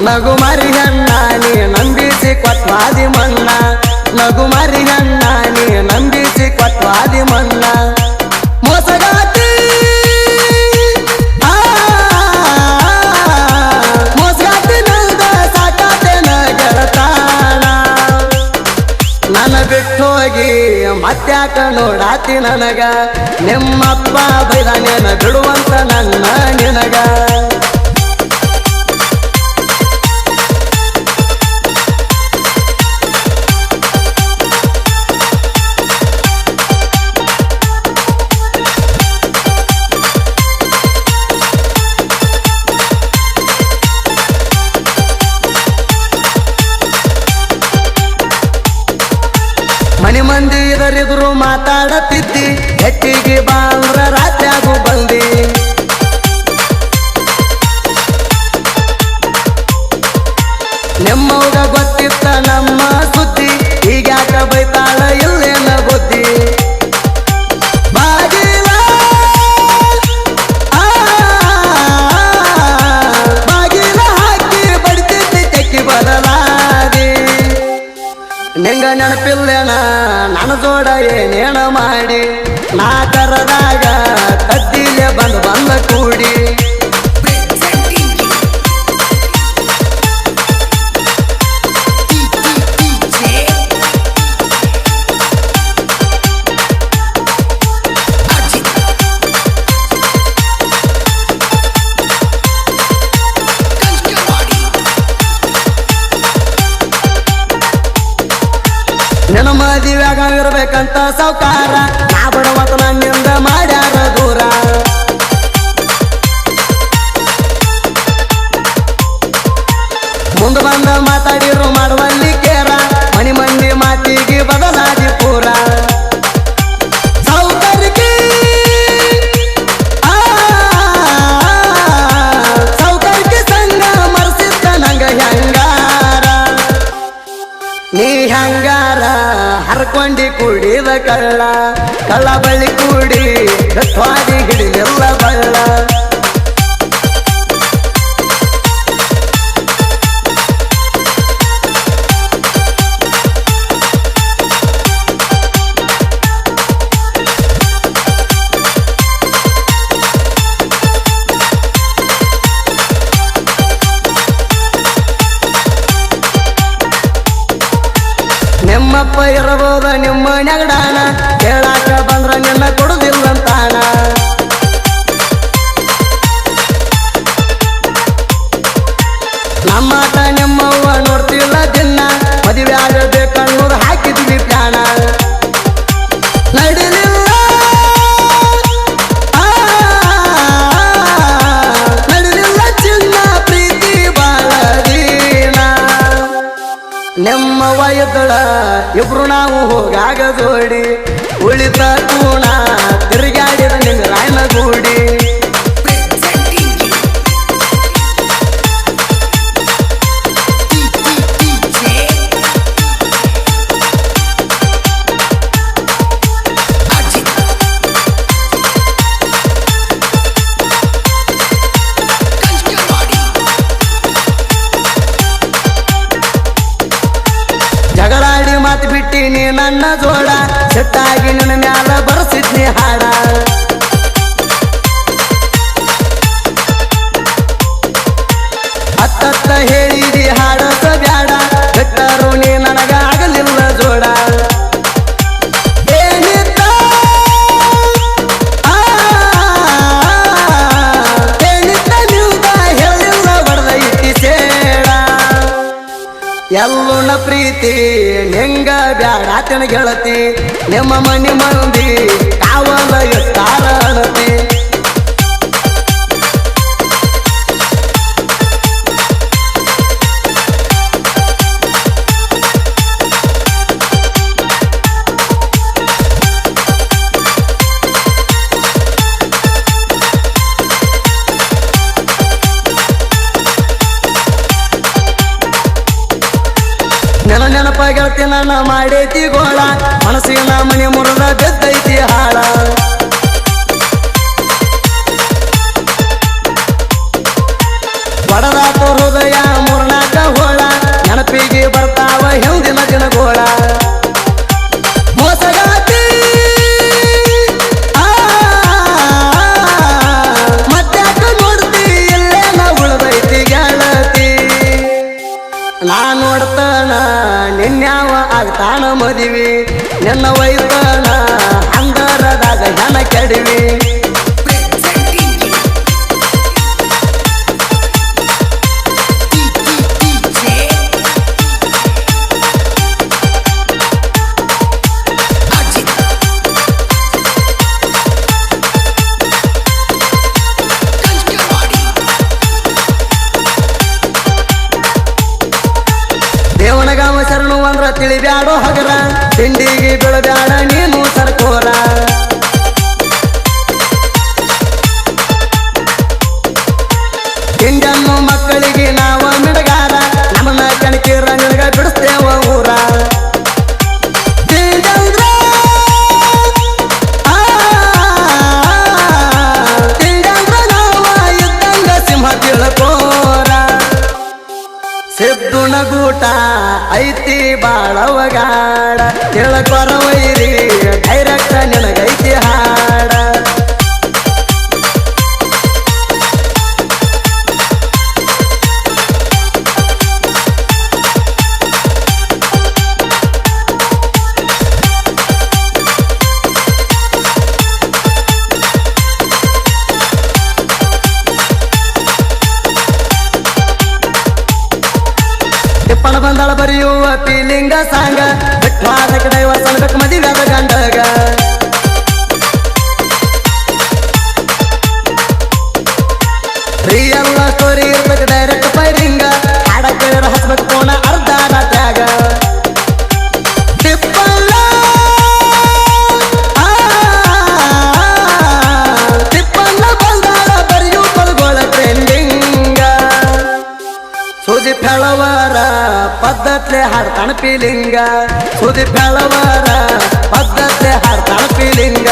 ನಗು ಮರಿಯಣ್ಣ ನೀ ನಂಬಿಸಿ ಕೊಟ್ವಾದಿ ಮನ್ನ ನಗು ಮರಿಯಣ್ಣ ನೀ ನಂಬಿಸಿ ಕೊಟ್ವಾದಿ ಮನ್ನ ಮೋಸಗಾತಿ ಮೋಸಗಾತಿ ನಂದ ಸಾಕಾತೇನ ಗೆಳತಾಣ ನನ್ನ ಬಿಟ್ಟೋಗಿ ಮತ್ತ್ಯಾಕ ನೋಡಾತಿ ನನಗ ನಿಮ್ಮಪ್ಪ ಬೈದಾನೇನ ಬಿಡುವಂತ ನನ್ನ ನಿನಗ ಮನಿ ಮಂದಿ ಇದರಿದ್ರು ಮಾತಾಡತಿದ್ದಿ ಹೆಚ್ಚಿಗೆ ಬಾಂದ್ರ ರಾತ್ರಿಯಾಗು ಬಂದಿ ನಿಮ್ಮವ್ಗ ಗೊತ್ತಿತ್ತ ನಮ್ಮ ಸುದ್ದಿ ಹೀಗ್ಯಾಕ ಬೈತಾಳ ಇಲ್ಲೇನ ಬುದ್ಧಿ ಬಾಗಿಲ ಬಾಗಿಲ ಹಾಕಿ ಬಡಿತಿದ್ದಿ ತೆಕ್ಕಿ ಬದಲಾದಿ ನಿಂಗ ನೆನಪಿಲ್ಲೇನ ನನ್ನ ಜೋಡ ಏನೇನ ಮಾಡಿ ನಾ ಕರದಾಗ ಕದ್ದಿಲೆ ಬಂದ ಕೂಡಿ ನಿನ್ನ ಮದುವೆಯಾಗ ಇರ್ಬೇಕಂತ ಸೌಕಾರ ನಾ ಬಡವತ ನನ್ನಿಂದ ಮಾಡ್ಯಾರ ದೂರ ಮುಂದೆ ಬಂದ ಮಾತಾಡಿರು ಮಾಡುವಲ್ಲಿ ಕೇರ ಮನಿ ಮಂದಿ ಮಾತಿಗೆ ಬದಲಾದಿ ಪೂರ ಸೌಕರ್ಯಕ್ಕೆ ಸೌಕರ್ಯಕ್ಕೆ ಸಂಗ ಮರ್ಸಿದ್ದ ನಂಗ ಹೆಂಗಾರ ನೀ ಹಂಗಾರ ಹರ್ಕೊಂಡಿ ಕುಡಿದ ಕಳ್ಳ ಕಳ್ಳ ಬಳ್ಳಿ ಕೂಡಿ ಗಟ್ವಾಡಿ ಹಿಡಿದೆಲ್ಲ ಬಳ್ಳ ನಿಮ್ಮಪ್ಪ ಇರಬಹುದ ನಿಮ್ಮ ನೆಗಡಾನ ಕೇಳಾಕ ಬಂದ್ರ ನಿನ್ನ ಕೊಡುದಿಲ್ಲಂತಾನ ನಮ್ಮಾಟ ನಿಮ್ಮವ್ವ ನೋಡ್ತಿಲ್ಲ ದಿನ ಮದುವೆ ಆಗಬೇಕನ್ನೋದು ಹಾಕಿದ್ವಿ ಪ್ಯಾಣ ನಡಿಲಿಲ್ಲ ನಡಿಲಿಲ್ಲ ಚಿನ್ನ ಪ್ರೀತಿ ಬಾಳದೀನ ನಿಮ್ಮ ವಯದಳ ಇಬ್ರು ನಾವು ಹೋಗಾಗ ಜೋಡಿ ಉಳಿದ ಕೂಣ ತಿರುಗಾಡಿದ ನಿಂಗ ರಾಯನ ಗೂಡಿ ಜಗಳಾಡಿ ಮಾತು ಬಿಟ್ಟಿನಿ ನನ್ನ ಜೋಡ ಸಿಟ್ಟಾಗಿ ನನ್ನ ಮ್ಯಾಲ ಬರ್ಸಿದ್ನಿ ಹಾಡ ಅತ್ತತ್ತ ಹೇಳಿದಿ ಹಾಡಸ ಬ್ಯಾಡ ಬಿಟ್ಟರು ನೀ ನನಗ ಆಗಲಿಲ್ಲ ಜೋಡ ಏನಿತ್ತ ಏನಿತ್ತ ನಿಲ್ದ ಹೇಳಿಲ್ಲ ಬಡ್ದ ಇಟ್ಟಿ ಸೇಡ ಎಲ್ಲುನ ಪ್ರೀತಿ ನಿಂಗ ಬ್ಯಾಡಾತನ ಗೆಳತಿ ನಿಮ್ಮ ಮನಿ ಮಂದಿ ಕಾವಲ ಎತ್ತಾರ ಅಣತಿ ನೆನಪ ಗೆಳತಿ ನನ್ನ ಮಾಡೈತಿ ಗೋಳ ಮನಸ್ಸಿನ ಮನೆ ಮುರಿದ ಬಿದ್ದೈತಿ ಹಾಳ ಒಡದಾತು ಹೃದಯ ಮೂರ್ನಾಕ ಹೋಳ ನೆನಪಿಗೆ ಬರ್ತಾವ ಹಿಂದಿನ ದಿನಗೋಳ ಮೋಸಗಾತಿ ಮತ್ತ್ಯಾಕ ನೋಡ್ತಿ ಇಲ್ಲೇನ ಉಳ್ದೈತಿ ಗೆಳತಿ ನಾ ನೋಡ್ತಾನ ನಿನ್ಯಾವ ಆಗ್ತಾನ ಮದಿವಿ ನಿನ್ನ ವೈತಾನ ಅಂದರದಾಗ ಹೆಣ ಕೆಡವಿ ದೇವನಗಾಮ ಶರಣು ಅಂದ್ರ ತಿಳಿಬ್ಯಾಡೋ ಹಗರ ತಿಂಡಿಗೆ ಬೀಳಬ್ಯಾಡ ನೀನು ಸರ್ಕೋರ ತಿಂಡನ್ನು ಮಕ್ಕಳಿಗೆ ನಾವ ಮಿಡಗಾರ ನಮ್ಮನ್ನ ಕಣಕಿರ ನಿನಗ ಬಿಡಿಸ್ತೇವ ಊರ ತಿಂಡಂದ್ರ ನಾವ ಇದ್ದಂಗ ಸಿಂಹ ತಿಳ್ಕೋರ ಸಿದ್ದುನ ಗೂಟ ಐತಿ ಬಾಳವಗಾಡ ತಿಳ್ಕೊರ ವೈರಿ ಡೈರೆಕ್ಟ್ ನಿನಗೈತಿ ಹಾಡ ತಿಪ್ಪಣ ಬಂದಾಳ ಬರೆಯುವ ಪೀಲಿಂಗ ಸಾಂಗ ಬಿಟ್ವಾದಕ ಡೈವರ್ಸ್ ಅನ್ಬೇಕು ಮದಿವ್ಯಾದ ಗಂಡಗ ರಿಯಲ್ ಸ್ಟೋರಿ ಇರ್ಬೇಕು ಡೈರೆಕ್ಟ್ ಫೈರಿಂಗ ಹಾಡ ಕೇಳಿರ ಹಚ್ಬೇಕು ಕೋಣ ಅರ್ಧ ರಾತ್ಯಾಗ ತಿಪ್ಪಣ್ಣ ಬಂದಾಳ ಬರೆಯು ಪದಗೋಳ ಟ್ರೆಂಡಿಂಗ ಸುದಿ ಫೆಳವರ ಪದ್ಧತ್ಲೆ ಹಾಡ್ತಾನ ಪೀಲಿಂಗ ಸುದಿ ಫೆಳವರ ಪದ್ಧತ್ಲೆ ಹಾಡ್ತಾನ ಪೀಲಿಂಗ